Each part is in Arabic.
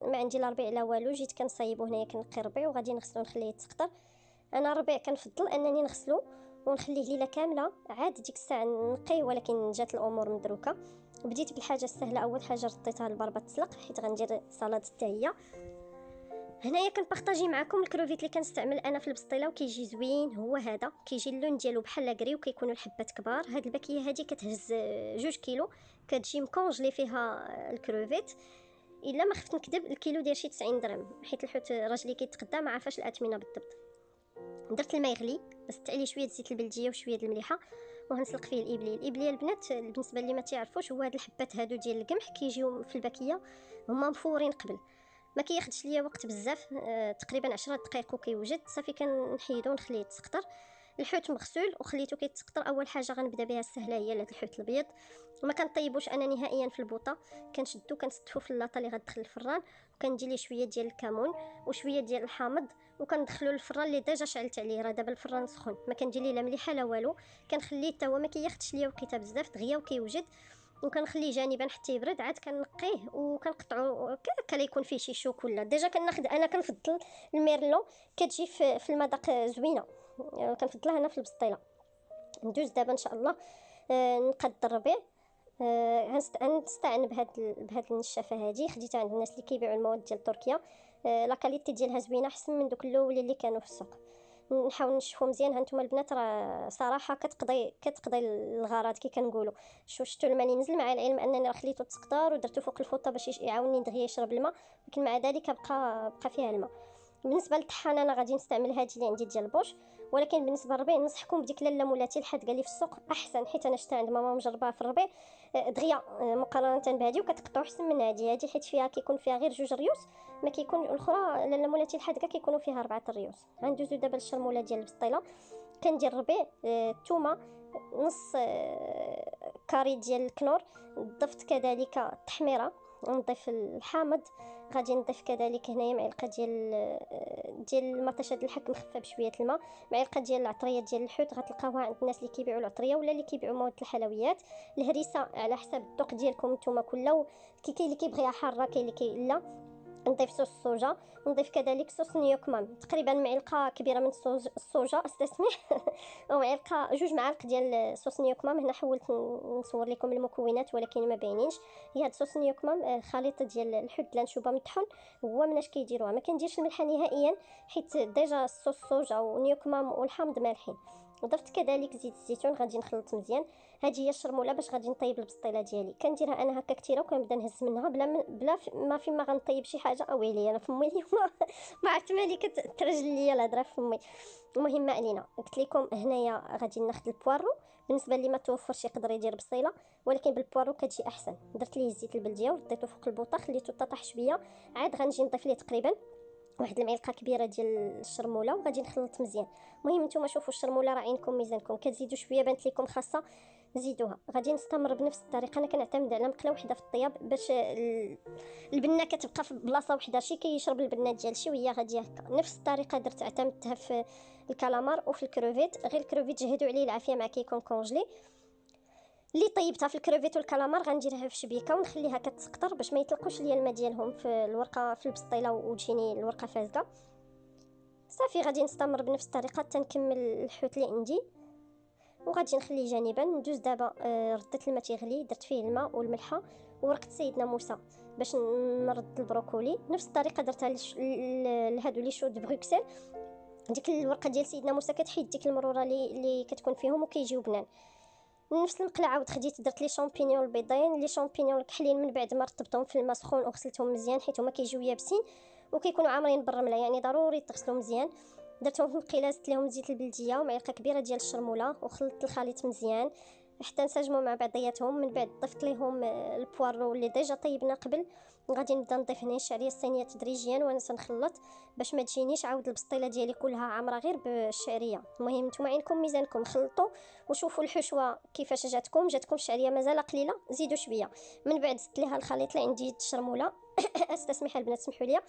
ما عندي لا ربيع لا والو، جيت كنصايبو هنايا كنقي ربيع وغادي نغسلو نخليه يتسقطر. انا الربيع كنفضل انني نغسلو ونخليه ليله كامله، عاد ديك الساعه نقيه، ولكن جات الامور مدروكه. بديت بالحاجه السهله، اول حاجه رديتها للبربه تسلق حيت غندير سلطه حتى هي. هنايا كنبارطاجي معكم الكروفيت اللي كنستعمل انا في البسطيله وكيجي زوين، هو هذا كيجي اللون ديالو بحال كري وكيكونوا الحبات كبار. هاد الباكيه هادي كتهز 2 كيلو، كتجي مكونجلي فيها الكروفيت. الا ما خفت نكذب الكيلو داير شي 90 درهم، حيت الحوت راجلي كيتقدا ما عارفاش الاثمنه بالضبط. درت الماء يغلي، زدت عليه شويه زيت البلديه وشويه المليحه وغنسلق فيه الابليه البنات بالنسبه اللي ما تعرفوش هو هاد الحبات هادو ديال القمح كيجيو في الباكيه هما مفورين قبل، ما كياخدش ليا وقت بزاف، تقريبا 10 دقائق وكيوجد صافي. كنحيدو ونخليه يتسقطر. الحوت مغسول وخليته كيتسقطر. اول حاجه غنبدا بها السهله هي الحوت الابيض، وما كنطيبوش انا نهائيا في البوطه، كنشدو كنستفو في اللاطه اللي غتدخل الفران، وكندير ليه شويه ديال الكمون وشويه ديال الحامض وكندخلو للفران اللي ديجا شعلت عليه، راه دابا الفران سخون، ما كندير ليه لا مليحه لا والو. كنخليه حتى هو ما كياخدش ليا وقيته بزاف، دغيا وكيوجد، وكنخليه جانبا حتى يبرد. عاد كنقيه وكنقطعو هكا لا يكون فيه شي شوك ولا ديجا كناخد. انا كنفضل الميرلو، كتجي في المذاق زوينه، كنفضلها انا في البسطيله. ندوز دابا ان شاء الله نقاد الربيع. غنستعن بهاد النشافه هادي، خديتها عند الناس اللي كيبيعوا المواد ديال تركيا. لا كاليتي ديالها زوينه احسن من دوك الاول اللي كانوا في السوق. نحاول نشفو مزيان. هانتوما البنات راه صراحه كتقضي الغرض كي كنقولوا. شفتوا الماء اللي نزل، مع العلم انني راه خليته تسقطر ودرته فوق الفوطه باش يعاوني دغيا يشرب الماء، لكن مع ذلك بقى فيها الماء. بالنسبه للطحانه انا غادي نستعمل هذه اللي عندي ديال بوش، ولكن بالنسبه للربيع ننصحكم بديك لاله مولاتي الحاد قال لي في السوق احسن، حيت انا شفتها عند ماما مجرباها في الربيع دغيا مقارنه بهذه، وكتقطعو احسن من هذه حيت فيها كيكون فيها غير 2 ريوس، ما كيكون الاخرى لاله مولاتي الحادقه كيكونوا فيها 4 ريوس. غندوزو دابا للشرموله ديال البسطيله. كندير الربيع الثومه نص كاري ديال الكنور، ضفت كذلك التحميره، نضيف الحامض، غادي نضيف كذلك هنايا معلقه ديال المطيشه ديال الحك مخفى بشويه الماء، معلقه ديال العطريه ديال الحوت غتلقاوها عند الناس اللي كيبيعوا العطريه ولا اللي كيبيعوا مواد الحلويات. الهريسه على حسب الذوق ديالكم نتوما كله، كاين اللي كيبغيها حاره كاين اللي لا. نضيف صوص الصوجا ونضيف كذلك صوص نيوكمام، تقريبا معلقه كبيره من الصوجا استسمح ومعلقه 2 معالق ديال صوص نيوكمام. هنا حاولت نصور لكم المكونات ولكن ما باينينش. هي هاد صوص نيوكمام خليط ديال الحوت اللانشوبه مطحون، هو مناش كيديروها. ما كنديرش الملحه نهائيا حيت ديجا صوص الصوجا ونيوكمام والحامض مالحين. ضفت كذلك زيت الزيتون، غادي نخلط مزيان. هذه هي الشرموله باش غادي نطيب البسطيله ديالي. كنديرها انا هكا كثيره وكنبدا نهز منها بلا ما فيما غنطيب شي حاجه او عليا انا فمي اليوم ما عرفت مالي كترجل ليا الهضره فمي. المهم ما علينا، قلت لكم هنايا غادي ناخذ البوارو. بالنسبه اللي ما توفرش يقدر يدير بصيله، ولكن بالبوارو كتجي احسن. درت ليه الزيت البلديه ورديته فوق البوطه، خليته طاح شويه، عاد غنجي نضيف ليه تقريبا 1 المعلقه كبيره ديال الشرموله وغادي نخلط مزيان. المهم نتوما شوفوا الشرموله راه عينكم ميزانكم، كتزيدوا شويه بانت لكم خاصه زيدوها. غادي نستمر بنفس الطريقه. انا كنعتمد على مقله وحده في الطياب باش البنه كتبقى في بلاصه وحده، شي كيشرب البنه ديال شي وهي غاديه هكا. نفس الطريقه درت اعتمدتها في الكالامار وفي الكروفيت، غير الكروفيت جهدوا عليه العافيه مع كيكون كونجلي. اللي طيبتها في الكروفيت والكالامار غنديرها في شبيكه ونخليها كتسقطر باش ما يطلقوش ليا الماء ديالهم في الورقه في البسطيله وتجيني الورقه فاسده. صافي غادي نستمر بنفس الطريقه حتى نكمل الحوت اللي عندي وغادي نخليه جانبا. ندوز دابا رديت الماء تيغلي، درت فيه الماء والملحه وورقه سيدنا موسى باش نرد البروكولي. نفس الطريقه درتها لهادو لي شو دو بروكسل. ديك الورقه ديال سيدنا موسى كتحيد ديك المروره اللي كتكون فيهم وكيجيو بنان. نفس المقله عاود خديت درت لي شامبينيون البيضين، لي شامبينيون الكحلين من بعد ما رطبتهم في الماء سخون وغسلتهم مزيان حيت هما كيجيو يابسين وكيكونوا عامرين بالرمله، يعني ضروري تغسلوا مزيان. درتهم في مقيله، زدت لهم زيت البلديه ومعلقه كبيره ديال الشرموله وخلطت الخليط مزيان حتى نسجموا مع بعضياتهم. من بعد ضفت لهم البوارو اللي ديجا طيبنا قبل. غادي نبدا نضيف هنا الشعريه الصينيه تدريجيا وانا تنخلط باش ما تجينيش عاود البسطيله ديالي كلها عامره غير بالشعريه. المهم نتوما عينكم ميزانكم، خلطوا وشوفوا الحشوه كيفاش جاتكم الشعريه مازال قليله زيدوا شويه. من بعد زدت ليها الخليط اللي عندي الشرموله استسمح البنات سمحوا لي.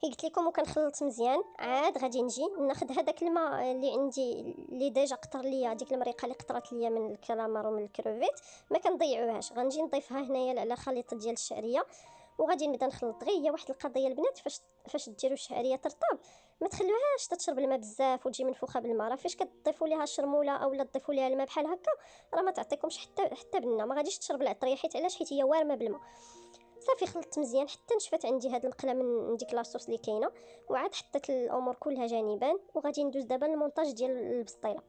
قلت لكم وكنخلط مزيان. عاد غادي نجي ناخذ هذاك الماء اللي عندي اللي ديجا قطر ليا، ديك المريقه اللي قطرات ليا من الكلامر ومن الكروفيت ما كنضيعوهاش، غنجي نضيفها هنايا على خليط ديال الشعريه وغادي نبدا نخلط. غير هي واحد القضيه البنات، فاش ديروا الشعريه ترطب ما تخلوهاش تشرب الماء بزاف وتجي منفوخه بالماء. راه فاش كتضيفوا ليها الشرموله اولا تضيفوا ليها الماء بحال هكا راه ما تعطيكمش حتى بنه، ما غاديش تشرب العطريه. حيت علاش؟ حيت هي وارمه بالماء. صافي خلطت مزيان حتى نشفت عندي هاد المقله من ديك لاصوص اللي كاينه، وعاد حطيت الامور كلها جانبا. وغادي ندوز دابا للمونتاج ديال البسطيله.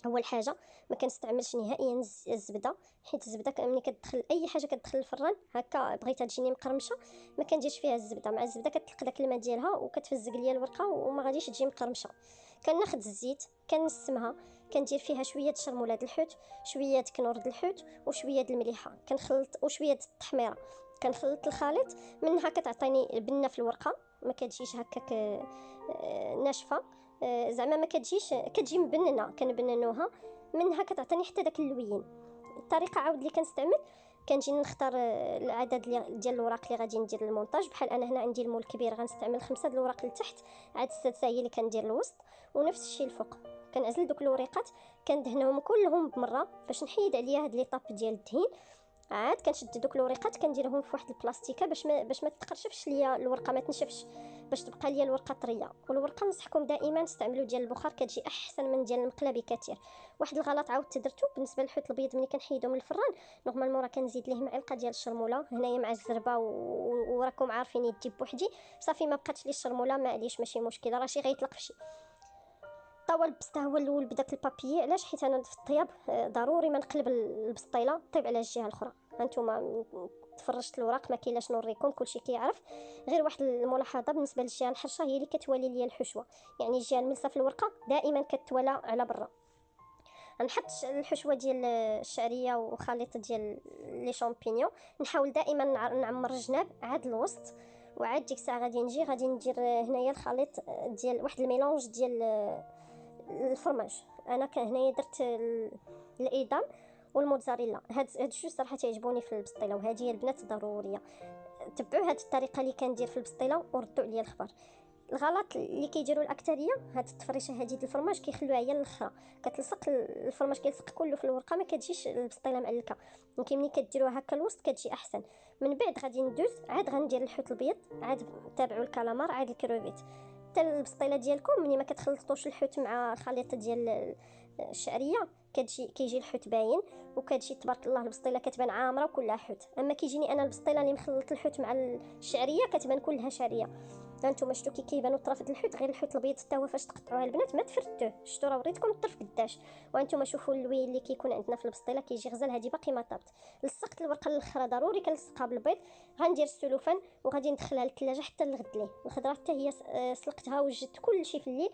اول حاجه ما كنستعملش نهائيا الزبده، حيت الزبده ملي كتدخل اي حاجه كتدخل الفران هكا بغيتها تجيني مقرمشه ما كنديرش فيها الزبده. مع الزبده كتلق داك الماء ديالها وكتفزق ليا الورقه وما غاديش تجي مقرمشه. كناخذ الزيت كنسمها، كندير فيها شويه شرموله د الحوت، شويه كنور د الحوت، وشويه د المليحه كنخلط، وشويه د التحميره. كنخلط الخليط منها كتعطيني بنه في الورقه، ما كتجيش هكاك ناشفه. زعما ما كتجيش، كتجي مبننه كنبننوها منها كتعطيني حتى داك اللوين. الطريقه عاود اللي كنستعمل، كنجي نختار العدد ديال الوراق اللي غادي ندير للمونتاج. بحال انا هنا عندي المول كبير غنستعمل 5 د الوراق لتحت، عاد السادسه هي اللي كندير الوسط، ونفس الشيء الفوق. كنعزل دوك الوريقات كندهنهم كلهم بمره باش نحيد عليا هاد لي طاب ديال الدهين. عاد كنشد دوك الوريقات كنديرهم في واحد البلاستيكه باش ما تقرشفش ليا الورقه، ما تنشفش، باش تبقى ليا الورقه طريه. والورقه نصحكم دائما تستعملوا ديال البخار، كتجي احسن من ديال المقله بكثير. واحد الغلط عاود درتو بالنسبه للحوت الابيض، ملي كنحيدو من الفران نورمالمون راه كنزيد ليه معلقه ديال الشرموله هنايا مع الزربه وراكم عارفين يدي بوحدي. صافي ما بقاتش لي الشرموله، معليش ماشي مشكله، راه شي غيطلق فشي. طاول البسطه هو الاول بداك البابيي. علاش؟ حيت انا في الطياب ضروري ما نقلب البسطيله طيب على الجهه الاخرى. هانتوما تفرجت الوراق ما كاينلاش نوريكم، كلشي كيعرف. غير واحد الملاحظه بالنسبه للجهه الحرشه هي اللي كتوالي ليا الحشوه، يعني الجهه الملسه في الورقه دائما كتوالى على برا. نحط الحشوه ديال الشعريه وخليط ديال لي شامبينيون، نحاول دائما نعمر الجناب عاد الوسط. وعاد ديك الساعه غادي ندير هنايا الخليط ديال واحد الميلونج ديال الفرماج. انا كان هنايا درت الايدام والموتزاريلا، هاد الجوج صراحه تعجبوني في البسطيله، وهذه هي البنات ضروريه. تبعوا هاد الطريقه اللي كندير في البسطيله وردوا عليا الخبر. الغلط اللي كيديروا الاكثريه هاد التفريشه هذه ديال الفرماج كيخلوها هي الاخرى كتلصق الفرماج كيلصق كله في الورقه، ما كتجيش البسطيله معلكه. يمكن ملي كديروها هكا الوسط كتجي احسن. من بعد غادي ندوز عاد غندير الحوت الابيض، عاد تابعوا الكالامار، عاد الكروفيت. حتى البسطيله ديالكم ملي ما كتخلطوش الحوت مع الخليط ديال الشعريه كيجي الحوت باين، وكتجي تبارك الله البسطيله كتبان عامره وكلها حوت. اما كيجيني انا البسطيله اللي مخلط الحوت مع الشعريه كتبان كلها شعريه. هانتوما شفتوا كي كيبانوا الطرف د الحوت، غير الحوت الابيض حتى هو فاش تقطعوها البنات ما تفردوه. شفتوا راه وريتكم الطرف قداش. وانتوما شوفوا اللوين اللي كيكون عندنا في البسطيله كيجي غزال، هذه باقي ما طابت. لصقت الورقه الاخرى ضروري كنلصقها بالبيض. غندير السلوفان وغادي ندخلها للثلاجه حتى الغد ليه. الخضره حتى هي سلقتها وجدت كلشي في الليل.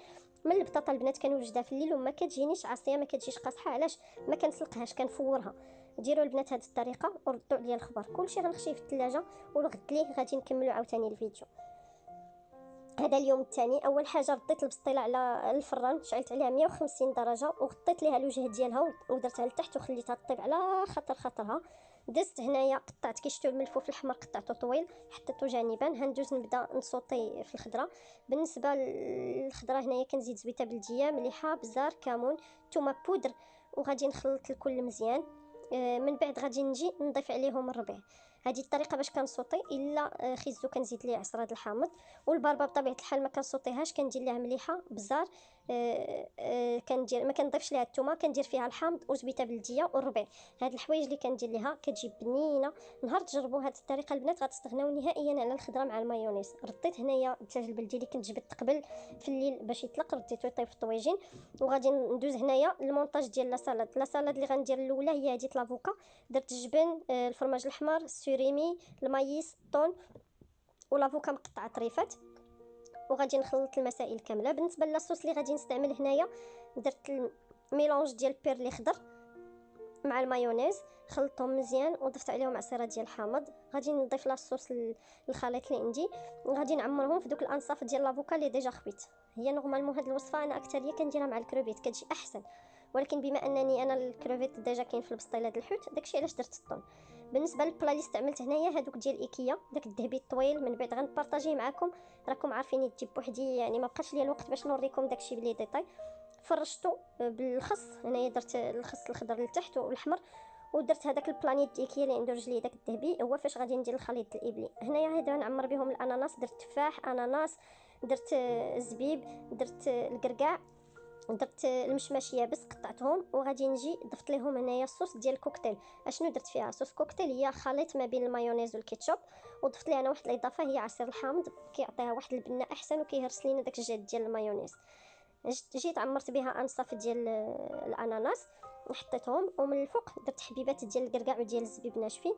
من البطاطا البنات كنوجدها في الليل وما كتجينيش عاصيه، ما كتجيش قاصحه. علاش؟ ما كنسلقهاش كنفورها. ديروا البنات هذه الطريقه وردوا عليا الخبر. كلشي غنخشيه في الثلاجه والغد ليه غادي نكملوا عاوتاني الفيديو. هذا اليوم الثاني. اول حاجه رديت البسطيله على الفران، شعلت عليها 150 درجه وغطيت ليها الوجه ديالها ودرتها لتحت وخليتها تطيب على خاطرها. دزت هنايا قطعت كيشتو الملفوف الحمر قطعته طويل حطيته جانبا. هندوز نبدا نصوطي في الخضره. بالنسبه للخضره هنايا كنزيد زويته بلديه، مليحه، بزار، كمون، ثومه بودر، وغادي نخلط الكل مزيان. من بعد غادي نجي نضيف عليهم الربيع. هذه الطريقه باش كنصوطي. الا خيزو كنزيد ليه عصره د الحامض. والباربه بطبيعه الحال ما كنصوطيهاش، كندير ليها مليحه، بزار، كندير ما كنضيفش ليها الثومه، كندير فيها الحامض وزبيته بلديه والربيع. هاد الحوايج اللي كندير ليها كتجي بنينه. نهار تجربوا هاد الطريقه البنات غتستغناو نهائيا على الخضره مع المايونيز. رديت هنايا الدجاج البلدي اللي كنت جبت قبل في الليل باش يطلق، رديته يطيب في الطويجين. وغادي ندوز هنايا المونتاج ديال لا سالاد اللي غندير الاولى هي هذه لافوكا. درت الجبن، الفرماج الاحمر، السوريمي، المايس، الطون، ولافوكا مقطعه طريفات. وغادي نخلط المسائل كامله. بالنسبه للصوص اللي غادي نستعمل هنايا درت الميلونج ديال البيرلي خضر مع المايونيز، خلطتهم مزيان وضفت عليهم عصيره ديال الحامض. غادي نضيف لاصوص الخليط اللي عندي وغادي نعمرهم في دوك الانصاف ديال لافوكا اللي ديجا خويت. هي نورمالمون هاد الوصفه انا اكثريه كنديرها مع الكروفيت كتجي احسن، ولكن بما انني انا الكروفيت ديجا كاين في البسطيله ديال الحوت داكشي علاش درت الطون. بالنسبه للبلا اللي استعملت هنايا هادوك ديال ايكيا، داك الذهبي الطويل. من بعد غنبارطاجيه معكم، راكم عارفين يجيب بوحدي، يعني ما بقاش ليا الوقت باش نوريكم داكشي بلي ديتاي. فرشته بالخص، هنايا درت الخص الخضر لتحت والاحمر، ودرت هذاك البلانيت ديكيا اللي عنده رجليه داك الذهبي، هو فاش غادي ندير الخليط الابلي. هنايا هذا نعمر بهم الاناناس، درت تفاح، اناناس، درت الزبيب، درت الكركاع، درت المشماش يابس قطعتهم، وغادي نجي ضفت لهم هنايا الصوص ديال الكوكتيل. اشنو درت فيها؟ صوص كوكتيل هي خليط ما بين المايونيز والكيتشوب، وضفت لها انا واحد الاضافه هي عصير الحامض، كيعطيها واحد البنه احسن وكيهرس لينا داك الجهد ديال المايونيز. جيت عمرت بها انصاف ديال الاناناس وحطيتهم، ومن الفوق درت حبيبات ديال الكركاع وديال الزبيب ناشفين،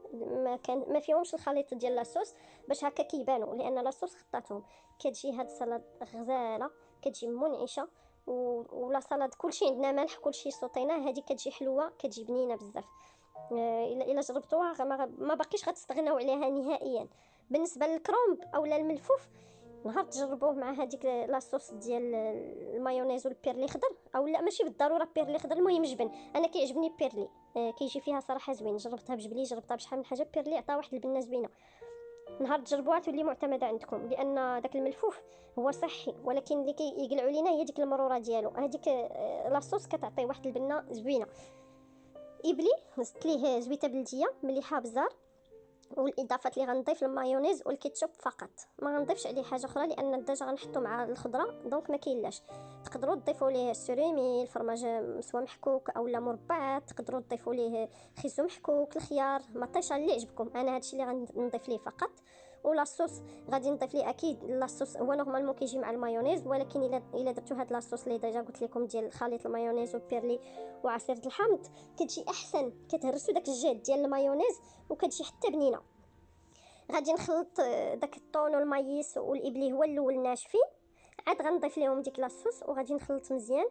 ما فيهمش الخليط ديال لاصوص باش هكا كيبانوا، لان لاصوص خطاتهم. كتجي هاد السلطه غزاله، كتجي منعشه، ولا سلطه كلشي عندنا مالح، كلشي صوتيناه، هذه كتجي حلوه، كتجي بنينه بزاف. الا جربتوها ما باقيش غتستغناو عليها نهائيا. بالنسبه للكرومب اولا الملفوف، نهار تجربوه مع هذيك لاصوص ديال المايونيز والبيرلي خضر، او لا ماشي بالضروره بيرلي خضر، المهم جبن. انا كيعجبني بيرلي، كيجي فيها صراحه زوين. جربتها بجبلي، جربتها بشحال من حاجه، بيرلي عطا واحد البنه زوينه. نهار تجربوها تولي معتمده عندكم، لان داك الملفوف هو صحي، ولكن اللي كيقلعوا لينا هي ديك المروره ديالو. هذيك لاصوص كتعطي واحد البنه زوينه. ابلي زدت ليه زويته بلديه مليحه بزار، والاضافات اللي غنضيف المايونيز والكيتشوب فقط، ما غنضيفش عليه حاجه اخرى، لان الدجاج غنحطو مع الخضره دونك ما كاينلاش. تقدروا تضيفوا ليه السوريمي، الفرماج مسوا محكوك اولا مربعات، تقدروا تضيفوا ليه خيزو محكوك، الخيار، مطيشه اللي عجبكم. انا هادشي اللي غنضيف ليه فقط. ولاصوص غادي نضيف ليه اكيد لاصوص، هو نورمالمون كيجي مع المايونيز، ولكن الا درتو هاد لاصوص اللي ديجا قلت لكم ديال خليط المايونيز والبيرلي وعصير الحامض، كتجي احسن، كتهرسوا داك الجهد ديال المايونيز وكتجي حتى بنينه. غادي نخلط داك الطون والمايس والابلي هو الاول ناشفين، عاد غنضيف لهم ديك لاصوص وغادي نخلط مزيان.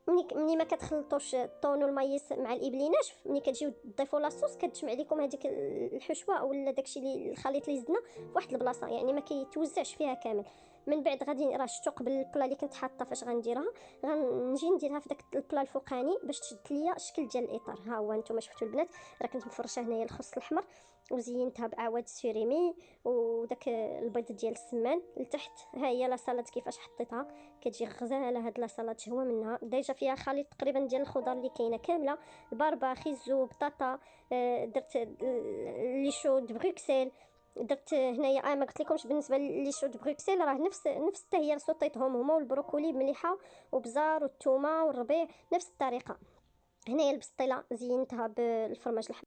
ملي ما كتخلطوش الطون والمايس مع الابلي ناشف، ملي كتجيو تضيفوا لاصوص كتجمع لكم هذيك الحشوه اولا داكشي اللي الخليط اللي زدنا في واحد البلاصه، يعني ما كيتوزعش فيها كامل. من بعد غادي راه شفتو قبل البلا اللي كنت حاطه فاش غنديرها، غنجي نديرها في داك البلا الفوقاني باش تشد ليا الشكل ديال الاطار. ها هو نتوما شفتوا البنات، راه كنت مفرشه هنايا الخص الاحمر، وزينتها بعواد السوريمي وداك البيض ديال السمان لتحت. ها هي لا سالاد كيفاش حطيتها، كتجي غزاله هاد لا سالاد، شهوه منها. ديجا فيها خليط تقريبا ديال الخضر اللي كاينه كامله، الباربه، خيزو، بطاطا، درت لي شو د بروكسل، درت هنايا ما قلت لكمش بالنسبه لي شو د بروكسل، راه نفس حتى هي صوتيتهم هما، والبروكولي مليحه، وبزار والثومه والربيع نفس الطريقه. هنايا البسطيله زينتها بالفرماج